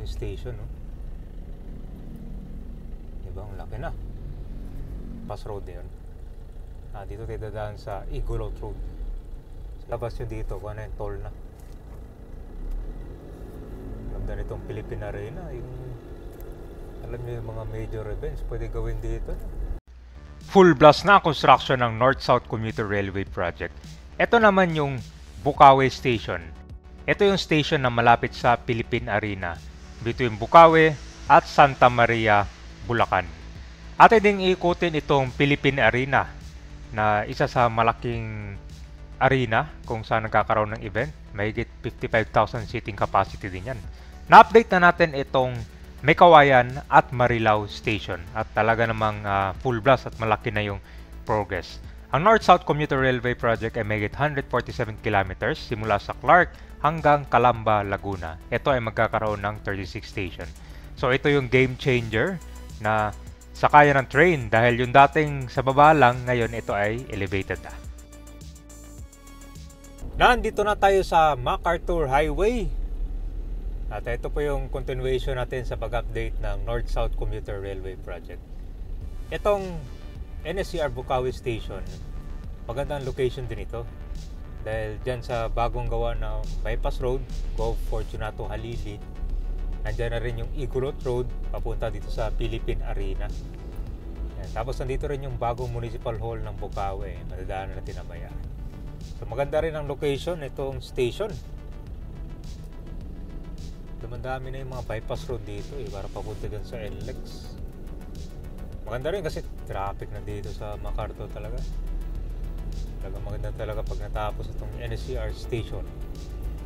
yung station, no? Diba, ang laki na. Pass road na yun. Dito tayo dadaan sa Igorot Road. Labas yun dito, kung ano yung toll na. Ganda nitong Philippine Arena. Yung, alam niyo yung mga major events, pwede gawin dito. Full blast na ang construction ng North-South Commuter Railway Project. Ito naman yung Bukawi Station. Ito yung station na malapit sa Philippine Arena between Bukawi at Santa Maria, Bulacan. Atin ding iikutin itong Philippine Arena na isa sa malaking arena kung saan nagkakaroon ng event. Mahigit 55,000 seating capacity din yan. Na-update na natin itong Mekawayan at Marilao Station at talaga namang full blast at malaki na yung progress. Ang North-South Commuter Railway Project ay mahigit 147 kilometers simula sa Clark hanggang Calamba, Laguna. Ito ay magkakaroon ng 36 station. So ito yung game changer na sakayan ng train dahil yung dating sa baba lang, ngayon ito ay elevated na. Nandito na tayo sa MacArthur Highway. At ito po yung continuation natin sa pag-update ng North-South Commuter Railway Project. Itong NSCR Bukawi Station, magandang location din ito. Dahil dyan sa bagong gawa na bypass road, Gov. Fortunato Halili, nandyan na rin yung Igorot Road, papunta dito sa Philippine Arena. Yan. Tapos nandito rin yung bagong Municipal Hall ng Bukawi, madadaanan natin mamaya. So maganda rin ang location, itong station. Dumandami na yung mga bypass road dito para papunta dyan sa NLEX. Maganda rin kasi traffic na dito sa MacArthur talaga. Talaga maganda talaga pag natapos itong NSCR station.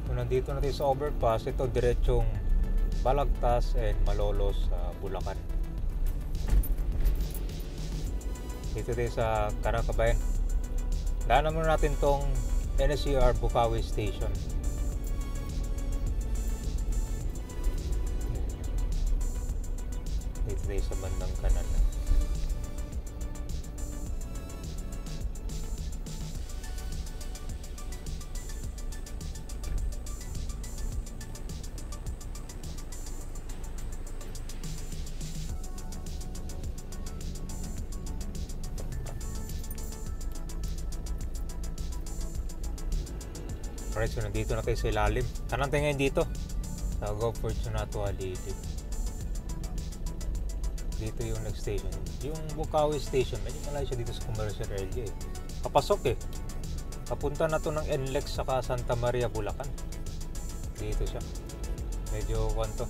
Kung nandito natin sa overpass, ito diretsong Balagtas and Malolos sa Bulacan. Dito tayo sa Karakabayan. Daanan muna natin tong NSCR Bukawi Station. Dito tayo sa bandang kanan. Alright, so nandito na tayo sa ilalim. Saan tayo ngayon dito? Sa Gov. Fortunato Halili. Dito yung next station. Yung Bukawi Station, medyo malayo siya dito sa commercial area eh. Kapasok eh. Papunta na to ng NLEX saka Santa Maria, Bulacan. Dito siya. Medyo kwanto.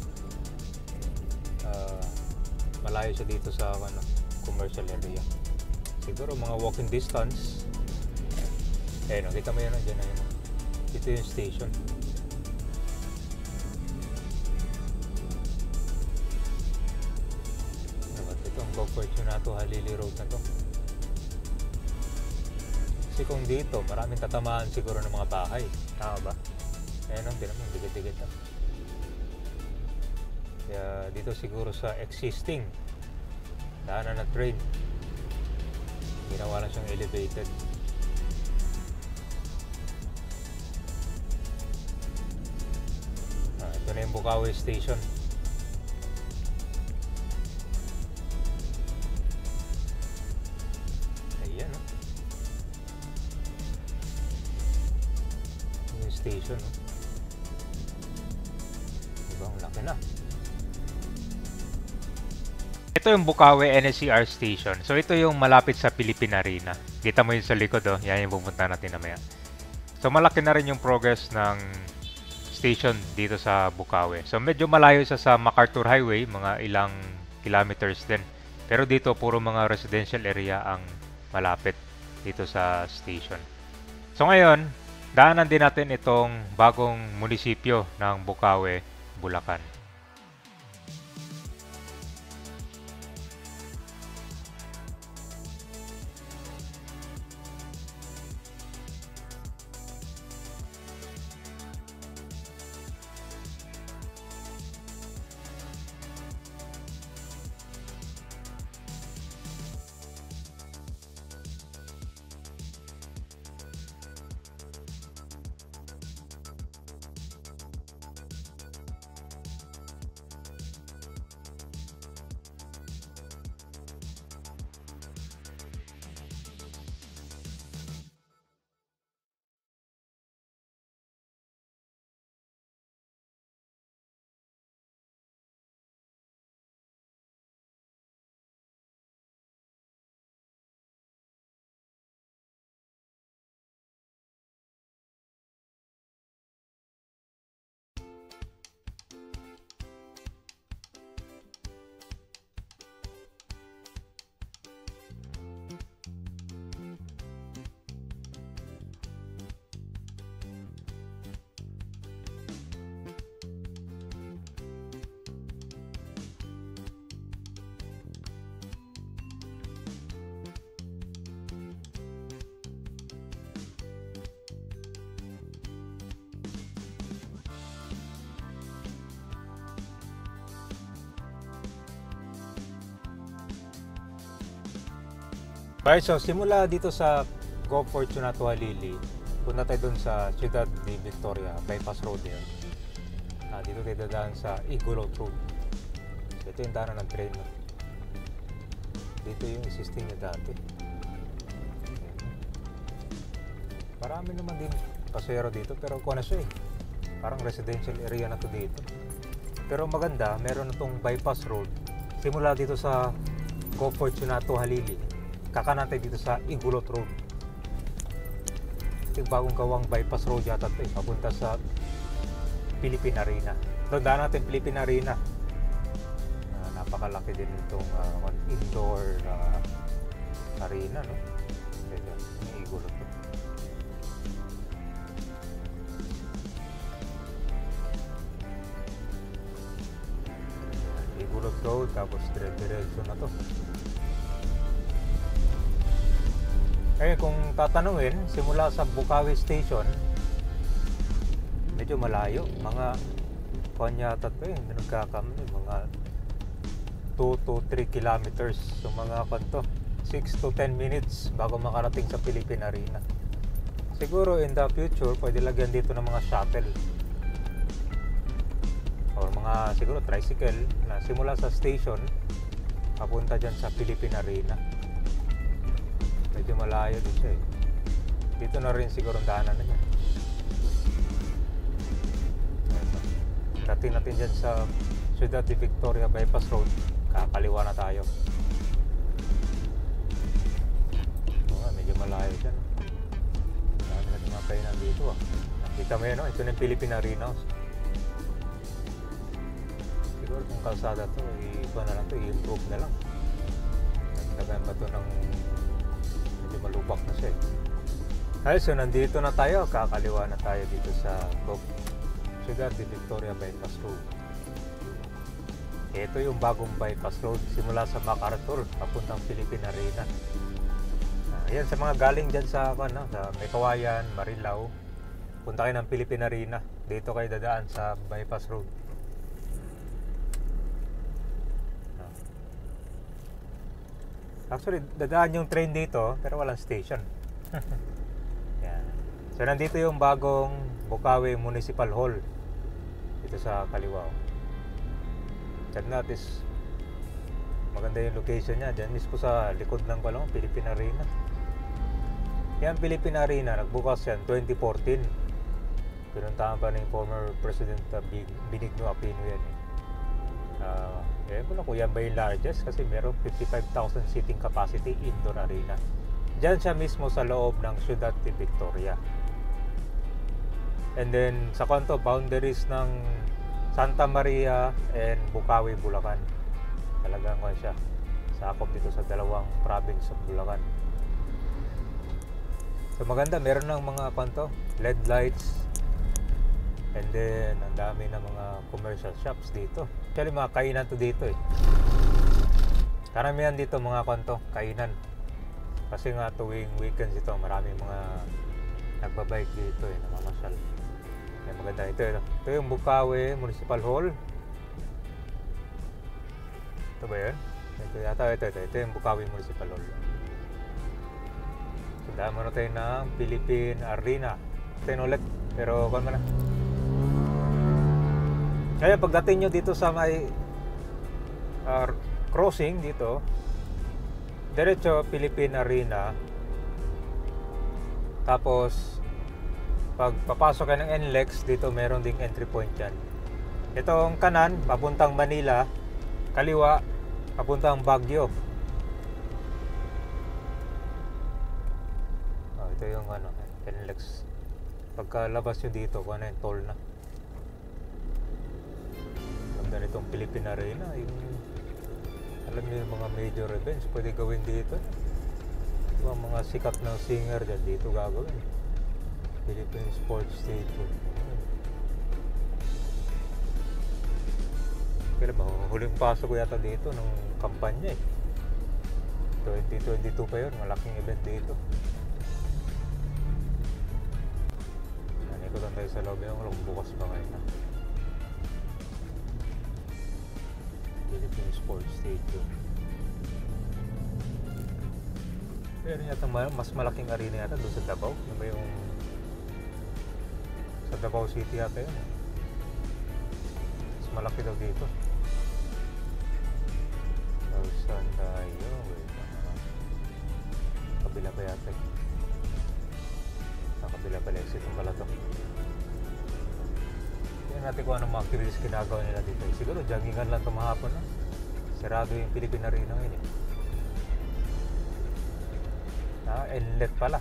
Malayo siya dito sa commercial area. Siguro mga walking distance. Nakita mo yan, dyan na yun. Ito yung station. Ito ang Gov. Fortunato Halili Road na to. Kasi kung dito, maraming tatamaan siguro ng mga bahay. Tama ba? Hindi naman, dikit-dikit na. Kaya dito siguro sa existing daanan na train, ginawa na siyang elevated. Ito na yung Bukawi Station. Ayan, no? Yung station, no? Diba, ang laki na. Ito yung Bukawi NSCR Station. So ito yung malapit sa Philippine Arena. Kita mo yun sa likod, oh. Yan yung pupunta natin namaya. So malaki na rin yung progress ng station dito sa Bukawi. So medyo malayo sa MacArthur Highway, mga ilang kilometers din. Pero dito puro mga residential area ang malapit dito sa station. So ngayon, daanan din natin itong bagong munisipyo ng Bukawi, Bulacan. Alright, so simula dito sa Go Fortunato Halili, punta tayo dun sa Ciudad de Victoria, bypass road yun. Dito tayo dadaan sa Igulot Road. So, ito yung daanan ng train. Dito yung existing niya dati. Marami naman din pasero dito, pero kung ano siya parang residential area na to dito. Pero maganda, meron na tong bypass road. Simula dito sa Go Fortunato Halili, kakanan tayo dito sa Igulot Road. Ito yung bagong gawang bypass road yata ito papunta sa Philippine Arena. Doon daan natin Philippine Arena. Napakalaki din itong indoor arena, no? Ito, yung Igulot Road. Igulot Road, tapos diretso na to. Kaya kung tatanungin, simula sa Bukawi Station, medyo malayo. Mga yata ito nagkakamali, mga 2 to 3 kilometers. So mga 6 to 10 minutes bago makarating sa Philippine Arena. Siguro in the future, pwede lagyan dito ng mga shuttle. Or mga siguro tricycle na simula sa station, papunta dyan sa Philippine Arena. Medyo malayo din siya Dito na rin siguro ang daanan na niya. Dating natin dyan sa Ciudad de Victoria Bypass Road. Kakaliwa na tayo. Medyo malayo dyan. Dami natin mga kainan dito Nakita mo yan, ito na yung Philippine Arena. Siguro kung kalsada to, iba na lang to, i-improve na lang. Nagtagan ba to ng malubak na siya so nandito na tayo, kakaliwa na tayo dito sa Ciudad de Victoria Bypass Road. Ito yung bagong bypass road simula sa MacArthur papuntang Philippine Arena. Ayan, sa mga galing dyan sa May Kawayan, Marilao, punta kayo ng Philippine Arena, dito kayo dadaan sa bypass road. Actually, dadaan yung train dito, pero walang station. Yan. So, nandito yung bagong Bukawi Municipal Hall. Dito sa kaliwa. Check natin. Maganda yung location niya. Diyan mismo sa likod ng Philippine Arena. Yan, Philippine Arena. Nagbukas yan 2014. Pinuntahan pa ng former President Benigno Aquino yan ko lang kung yan ba yung largest kasi meron 55,000 seating capacity indoor arena. Diyan siya mismo sa loob ng Ciudad de Victoria. And then sa boundaries ng Santa Maria and Bukawi, Bulacan. Talagang siya sakop dito sa dalawang province of Bulacan. So maganda, meron ng mga LED lights. And then, ang dami na mga commercial shops dito. Actually, mga kainan to dito Karamihan dito mga kainan. Kasi nga tuwing weekends ito, marami mga nagbabike dito namamasyal. Kaya maganda ito Ito yung Bukawi Municipal Hall. Ito ba yun? Ito yung Bukawi Municipal Hall. So, dahil muna tayo ng Philippine Arena. Ito yun ulit. Pero, kung na. Kaya pagdating nyo dito sa may crossing dito, diretso Philippine Arena. Tapos pag papasok kayo ng NLEX, dito meron ding entry point dyan. Itong kanan, papuntang Manila. Kaliwa, papuntang Baguio. Ito yung NLEX. Pagkalabas nyo dito, kung yung toll na. Ganitong Philippine Arena, alam niyo yung mga major events pwede gawin dito. Yung mga sikat na singer dyan dito gagawin. Philippine Sports Stadium. Kailan ba? Huling pasok ko yata dito ng kampanya 2022 pa yun, malaking event dito. Ikot lang tayo sa lobby, walang bukas pa ngayon Philippine Sports Stadium. Pero yata mas malaking arena yata doon sa Davao. Yung ba yung sa Davao City yata yun. Mas malaki daw dito. So, saan tayo? Wait, kabila pa yata eh. Sa kabila pala exit yung pala to. Tingnan natin kung anong mga activities ginagawa nila dito. Siguro joggingan lang ito mahapon na. Sarado yung Philippine Arena ngayon eh. Inlet pala.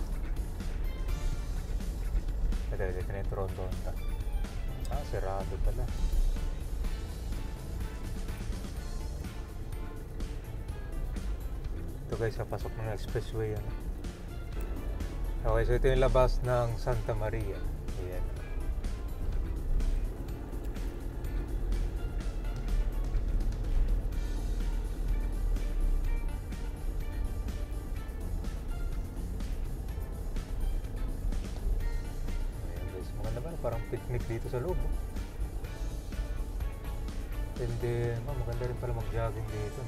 Dito na yung Toronto. Sarado pala. Ito guys, pasok ng expressway. Okay, so ito yung labas ng Santa Maria. Ayan. Parang picnic dito sa loob. And then, maganda rin pala mag-jogging dito.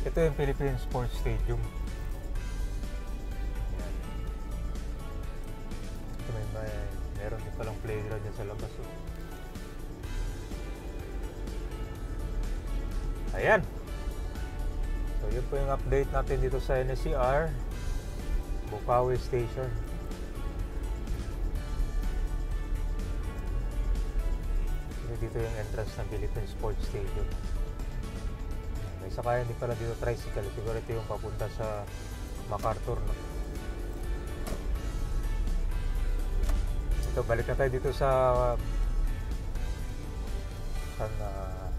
Ito yung Philippine Sports Stadium. Ayan. Ito meron din palang playground dyan sa labas. Ayan. So, yun po yung update natin dito sa NSCR Bukawi Station. Dito yung entrance ng Philippine Sports Stadium. May sakayan din pala dito tricycle. Siguro ito yung papunta sa MacArthur, no? Ito, balik na tayo dito sa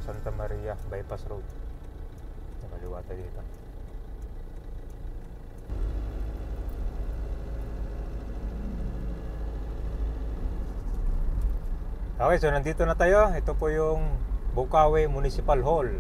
Santa Maria Bypass Road. Kaliwa tayo dito. Okay, so nandito na tayo. Ito po yung Bukawi Municipal Hall.